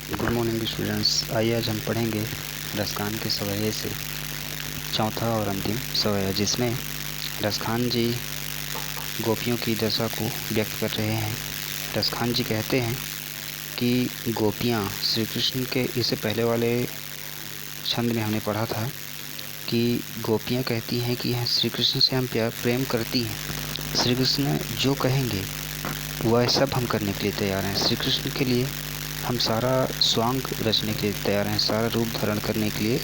Good morning students. आइए आज हम पढ़ेंगे रसखान के सवैये से चौथा और अंतिम सवैया, जिसमें रसखान जी गोपियों की दशा को व्यक्त कर रहे हैं। रसखान जी कहते हैं कि गोपियाँ श्री कृष्ण के, इससे पहले वाले छंद में हमने पढ़ा था कि गोपियाँ कहती हैं कि श्री कृष्ण से हम प्रेम करती हैं, श्री कृष्ण जो कहेंगे वह सब हम करने के लिए तैयार हैं। श्री कृष्ण के लिए हम सारा स्वांग रचने के लिए तैयार हैं, सारा रूप धारण करने के लिए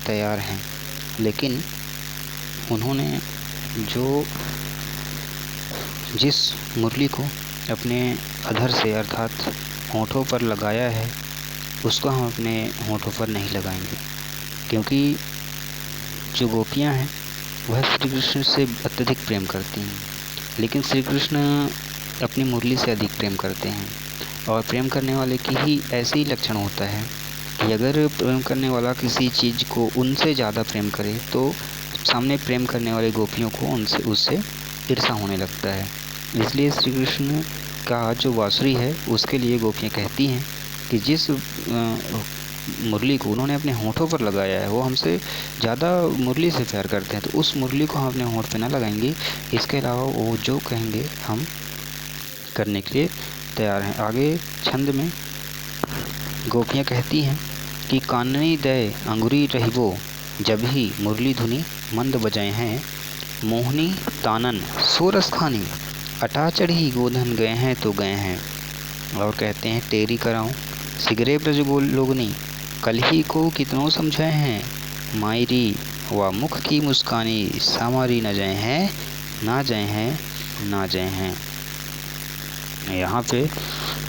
तैयार हैं। लेकिन उन्होंने जिस मुरली को अपने अधर से अर्थात होठों पर लगाया है, उसको हम अपने होठों पर नहीं लगाएंगे, क्योंकि जो गोपियां हैं वह श्री कृष्ण से अत्यधिक प्रेम करती हैं, लेकिन श्री कृष्ण अपनी मुरली से अधिक प्रेम करते हैं। और प्रेम करने वाले की ही ऐसे ही लक्षण होता है कि अगर प्रेम करने वाला किसी चीज़ को उनसे ज़्यादा प्रेम करे तो सामने प्रेम करने वाले गोपियों को उससे ईर्ष्या होने लगता है। इसलिए श्री कृष्ण का जो बांसुरी है उसके लिए गोपियाँ कहती हैं कि जिस मुरली को उन्होंने अपने होठों पर लगाया है वो हमसे ज़्यादा मुरली से प्यार करते हैं, तो उस मुरली को हम अपने होठ पे ना लगाएंगे। इसके अलावा वो जो कहेंगे हम करने के लिए तैयार हैं। आगे छंद में गोपियाँ कहती हैं कि काननी दय अंगुरी रहिबो, जब ही मुरली धुनी मंद बजाए हैं, मोहनी तानन सोरस खानी, अटा चढ़ी गोधन गए हैं तो गए हैं। और कहते हैं टेरी कराऊं सिगरे ब्रज लोगनी, कल ही को कितनों समझाए हैं, मायरी व मुख की मुस्कानी, सामारी न जाए हैं ना जाए हैं ना जाए हैं। यहाँ पे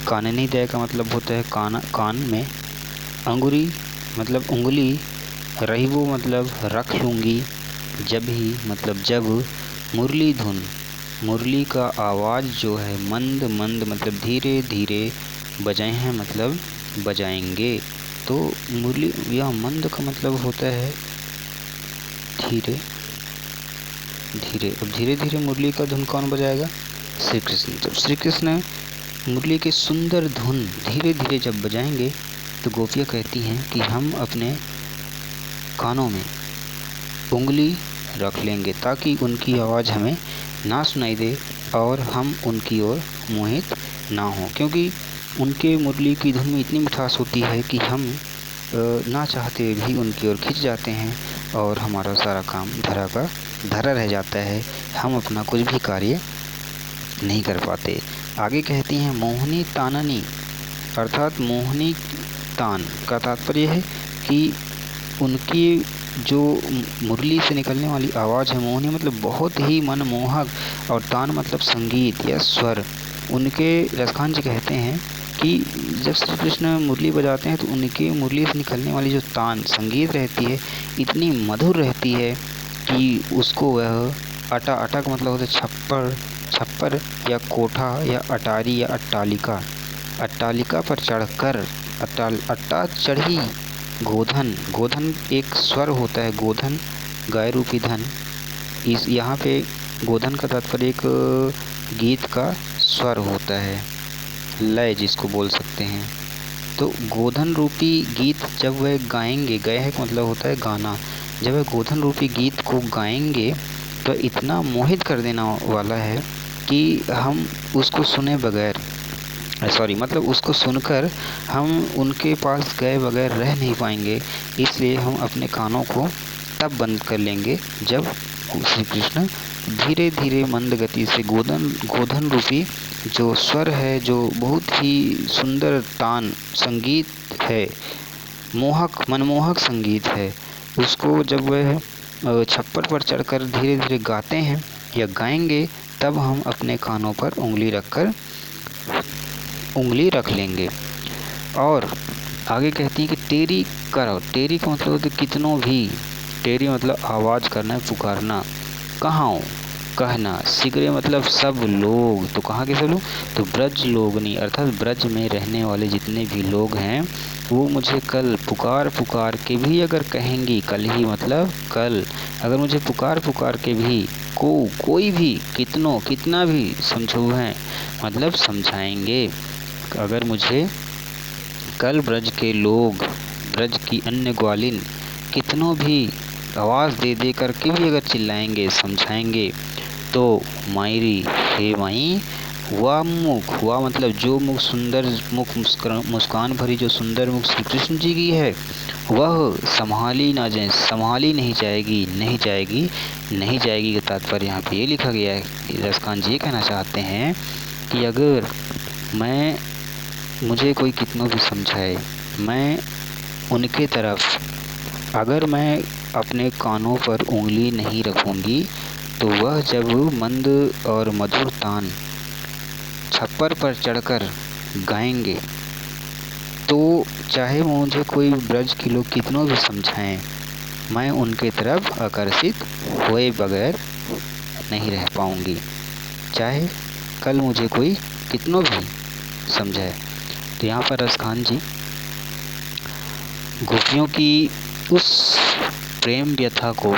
काननी दय का मतलब होता है कान में, अंगुरी मतलब उंगली, रहिबो मतलब रख लूँगी, जब ही मतलब जब, मुरली धुन मुरली का आवाज़ जो है मंद मंद मतलब धीरे धीरे, बजाए हैं मतलब बजाएंगे। तो मुरली यह मंद का मतलब होता है धीरे धीरे। अब धीरे धीरे मुरली का धुन कौन बजाएगा? श्री कृष्ण। जब श्री कृष्ण मुरली की सुंदर धुन धीरे धीरे जब बजाएंगे तो गोपियाँ कहती हैं कि हम अपने कानों में उंगली रख लेंगे ताकि उनकी आवाज़ हमें ना सुनाई दे और हम उनकी ओर मोहित ना हों, क्योंकि उनके मुरली की धुन में इतनी मिठास होती है कि हम ना चाहते भी उनकी ओर खिंच जाते हैं और हमारा सारा काम धरा का धरा रह जाता है, हम अपना कुछ भी कार्य नहीं कर पाते। आगे कहती हैं मोहनी ताननी, अर्थात मोहनी तान का तात्पर्य है कि उनकी जो मुरली से निकलने वाली आवाज़ है, मोहनी मतलब बहुत ही मनमोहक, और तान मतलब संगीत या स्वर। उनके रसखान जी कहते हैं कि जब श्री कृष्ण मुरली बजाते हैं तो उनके मुरली से निकलने वाली जो तान संगीत रहती है इतनी मधुर रहती है कि उसको वह अटा का मतलब होता है छप्पर या कोठा या अटारी या अट्टालिका पर चढ़कर, अट्टा चढ़ी गोधन एक स्वर होता है, गोधन गाय रूपी धन। इस यहाँ पे गोधन का तात्पर्य एक गीत का स्वर होता है, लय जिसको बोल सकते हैं। तो गोधन रूपी गीत जब वह गाएंगे, गए है मतलब होता है गाना, जब वह गोधन रूपी गीत को गाएंगे तो इतना मोहित कर देना वाला है कि हम उसको सुने बगैर मतलब उसको सुनकर हम उनके पास गए बगैर रह नहीं पाएंगे। इसलिए हम अपने कानों को तब बंद कर लेंगे जब श्री कृष्ण धीरे धीरे मंद गति से गोधन रूपी जो स्वर है, जो बहुत ही सुंदर तान संगीत है, मनमोहक संगीत है, उसको जब वह छप्पर पर चढ़कर धीरे धीरे गाते हैं या गाएंगे तब हम अपने कानों पर उंगली रख लेंगे। और आगे कहती है कि टेरी करो, टेरी का मतलब होता है कितनों भी, टेरी मतलब आवाज़ करना, पुकारना, कहाँ कहना, सिगरे मतलब सब लोग, तो कहाँ के सब लोग? तो ब्रज लोगनी अर्थात ब्रज में रहने वाले जितने भी लोग हैं वो मुझे कल पुकार के भी अगर कहेंगी, कल ही मतलब कल, अगर मुझे पुकार के भी कोई भी कितना भी समझो हैं मतलब समझाएंगे, अगर मुझे कल ब्रज के लोग, ब्रज की अन्य ग्वालिन कितनों भी आवाज़ दे दे करके भी अगर चिल्लाएंगे, समझाएंगे, तो मायरी, हे माई, वह मुख, वह मतलब जो मुख, सुंदर मुख, मुस्कान भरी जो सुंदर मुख श्री कृष्ण जी की है, वह संभाली ना जाए, संभाली नहीं जाएगी, नहीं जाएगी, नहीं जाएगी का तात्पर्य यहाँ पे ये लिखा गया है। रसकान जी ये कहना चाहते हैं कि अगर मुझे कोई कितनों भी समझाए, मैं उनके तरफ अगर मैं अपने कानों पर उंगली नहीं रखूँगी, तो वह जब मंद और मधुर तान छप्पर पर चढ़कर गाएंगे, तो चाहे मुझे कोई ब्रज के लोग कितनों भी समझाएं, मैं उनके तरफ आकर्षित हुए बगैर नहीं रह पाऊंगी, चाहे कल मुझे कोई कितनों भी समझाए। तो यहाँ पर रसखान जी गोपियों की उस प्रेम व्यथा को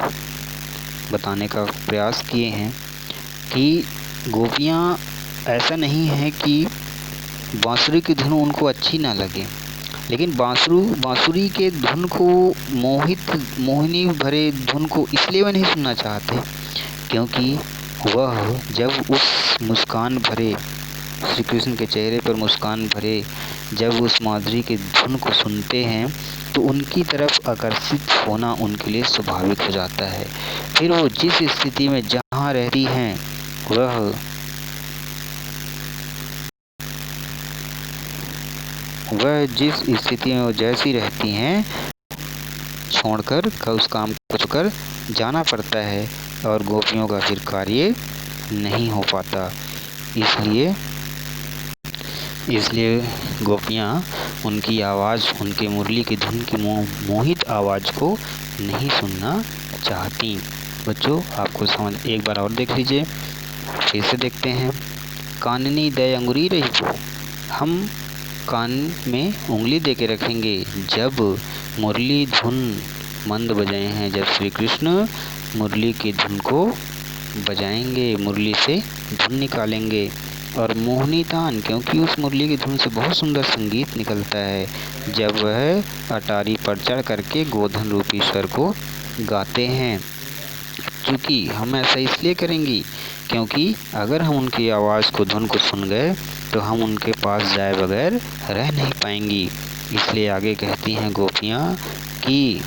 बताने का प्रयास किए हैं कि गोपियाँ ऐसा नहीं है कि बांसुरी की धुन उनको अच्छी ना लगे, लेकिन बांसुरी के धुन को, मोहिनी भरे धुन को इसलिए वह नहीं सुनना चाहते क्योंकि वह जब उस मुस्कान भरे, श्री कृष्ण के चेहरे पर मुस्कान भरे जब उस माधुरी की धुन को सुनते हैं, तो उनकी तरफ आकर्षित होना उनके लिए स्वाभाविक हो जाता है। फिर वो जिस स्थिति में जहाँ रहती हैं, वह जिस स्थिति में वो जैसी रहती हैं, छोड़कर उस काम को छोड़कर जाना पड़ता है और गोपियों का फिर कार्य नहीं हो पाता। इसलिए गोपियाँ उनकी आवाज़, उनके मुरली की धुन की मोहित आवाज़ को नहीं सुनना चाहती। बच्चों, आपको समझ एक बार और देख लीजिए, फिर से देखते हैं। काननी दय अंगुरी रही, हम कान में उंगली दे के रखेंगे जब मुरली धुन मंद बजाए हैं, जब श्री कृष्ण मुरली की धुन को बजाएंगे, मुरली से धुन निकालेंगे। और मोहनी तान, क्योंकि उस मुरली की धुन से बहुत सुंदर संगीत निकलता है, जब वह अटारी पर चढ़ करके गोधन रूपी स्वर को गाते हैं। क्योंकि हम ऐसा इसलिए करेंगी क्योंकि अगर हम उनकी आवाज़ को, धुन को सुन गए, तो हम उनके पास जाए बगैर रह नहीं पाएंगी। इसलिए आगे कहती हैं गोपियाँ कि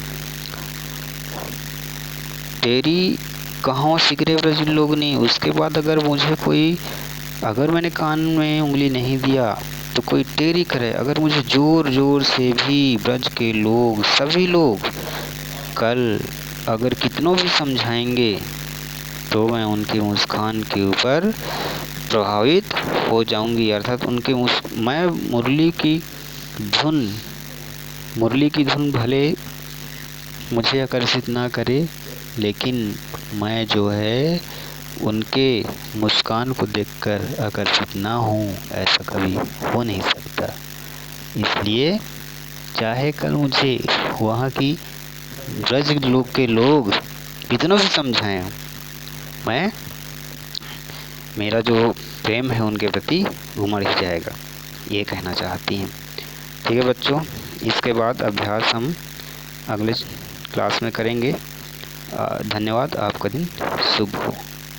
तेरी कहाँ सिकरे ब्रज लोग ने। उसके बाद अगर मैंने कान में उंगली नहीं दिया तो कोई टेरी करे, अगर मुझे जोर जोर से भी ब्रज के लोग, सभी लोग कल अगर कितनों भी समझाएंगे, तो मैं उनकी मुस्कान के ऊपर प्रभावित हो जाऊंगी। अर्थात मैं मुरली की धुन भले मुझे आकर्षित ना करे, लेकिन मैं जो है उनके मुस्कान को देखकर आकर्षित ना हूँ, ऐसा कभी हो नहीं सकता। इसलिए चाहे कल मुझे वहाँ की ब्रज लोग के लोग कितनों भी समझाएं, मेरा जो प्रेम है उनके प्रति उमड़ ही जाएगा, ये कहना चाहती हैं। ठीक है बच्चों, इसके बाद अभ्यास हम अगले क्लास में करेंगे। धन्यवाद। आपका दिन शुभ हो।